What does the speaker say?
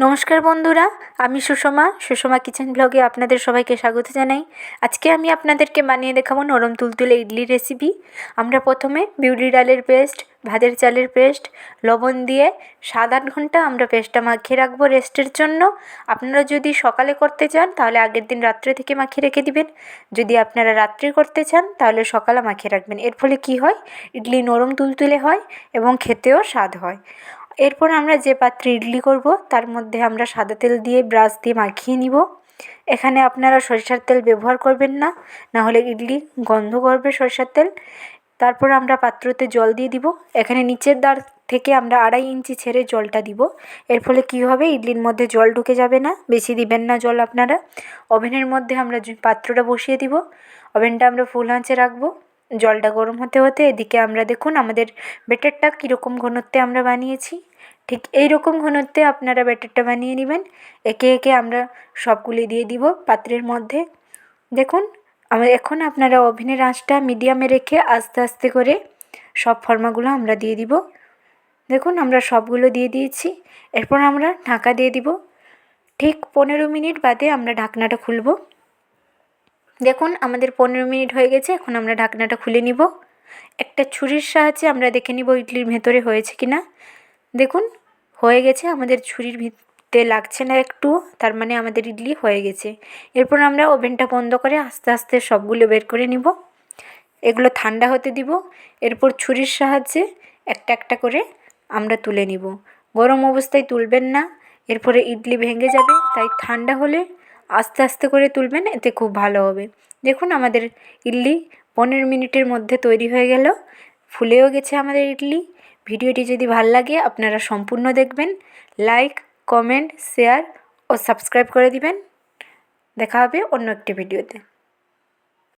নমস্কার বন্ধুরা, আমি সুষমা কিচেন ব্লগে আপনাদের সবাইকে স্বাগত জানাই। আজকে আমি আপনাদেরকে বানিয়ে দেখাবো নরম তুলতুলে ইডলি রেসিপি। আমরা প্রথমে বিউলি ডালের পেস্ট, ভাতের চালের পেস্ট, লবণ দিয়ে 7-8 ঘন্টা আমরা পেস্টটা মাখিয়ে রাখবো রেস্টের জন্য। আপনারা যদি সকালে করতে চান তাহলে আগের দিন রাত্রে থেকে মাখিয়ে রেখে দিবেন। যদি আপনারা রাত্রে করতে চান তাহলে সকালে মাখিয়ে রাখবেন। এর ফলে কী হয়, ইডলি নরম তুলতুলে হয় এবং খেতেও স্বাদ হয়। এরপর আমরা যে পাত্রে ইডলি করব তার মধ্যে আমরা সাদা তেল দিয়ে ব্রাশ দিয়ে মাখিয়ে নিব। এখানে আপনারা সরিষার তেল ব্যবহার করবেন না, না হলে ইডলি গন্ধ করবে সরিষার তেল। তারপর আমরা পাত্রতে জল দিয়ে দিব। এখানে নিচের দাঁড় থেকে আমরা 2.5 ইঞ্চি ছেড়ে জলটা দিব। এর ফলে কী হবে, ইডলির মধ্যে জল ঢুকে যাবে না, বেশি দিবেন না জল আপনারা। ওভেনের মধ্যে আমরা পাত্রটা বসিয়ে দিব। ওভেনটা আমরা ফুল আঁচে রাখবো। জলটা গরম হতে হতে এদিকে আমরা দেখুন আমাদের ব্যাটারটা কীরকম ঘনত্বে আমরা বানিয়েছি। ঠিক এই রকম ঘনত্বে আপনারা ব্যাটারটা বানিয়ে নেবেন। একে একে আমরা সবগুলি দিয়ে দিব পাত্রের মধ্যে। দেখুন এখন আপনারা ওভেনের আঁচটা মিডিয়ামে রেখে আস্তে আস্তে করে সব ফর্মাগুলো আমরা দিয়ে দিব। দেখুন আমরা সবগুলো দিয়ে দিয়েছি। এরপর আমরা ঢাকা দিয়ে দিব। ঠিক 15 মিনিট বাদে আমরা ঢাকনাটা খুলব। দেখুন আমাদের 15 মিনিট হয়ে গেছে। এখন আমরা ঢাকনাটা খুলে নিব। একটা ছুরির সাহায্যে আমরা দেখে নিব ইডলির ভেতরে হয়েছে কি না। দেখুন হয়ে গেছে, আমাদের ছুরির ভিতরে লাগছে না একটু, তার মানে আমাদের ইডলি হয়ে গেছে। এরপর আমরা ওভেনটা বন্ধ করে আস্তে আস্তে সবগুলো বের করে নিব। এগুলো ঠান্ডা হতে দিব। এরপর ছুরির সাহায্যে একটা একটা করে আমরা তুলে নিব। গরম অবস্থায় তুলবেন না, এরপরে ইডলি ভেঙে যাবে। তাই ঠান্ডা হলে আস্তে আস্তে করে তুলবেন, এতে খুব ভালো হবে। দেখুন আমাদের ইডলি 15 মিনিটের মধ্যে তৈরি হয়ে গেল। ফুলেও গেছে আমাদের ইডলি। ভিডিওটি যদি ভালো লাগে আপনারা সম্পূর্ণ দেখবেন। লাইক, কমেন্ট, শেয়ার ও সাবস্ক্রাইব করে দিবেন। দেখা হবে অন্য একটি ভিডিওতে।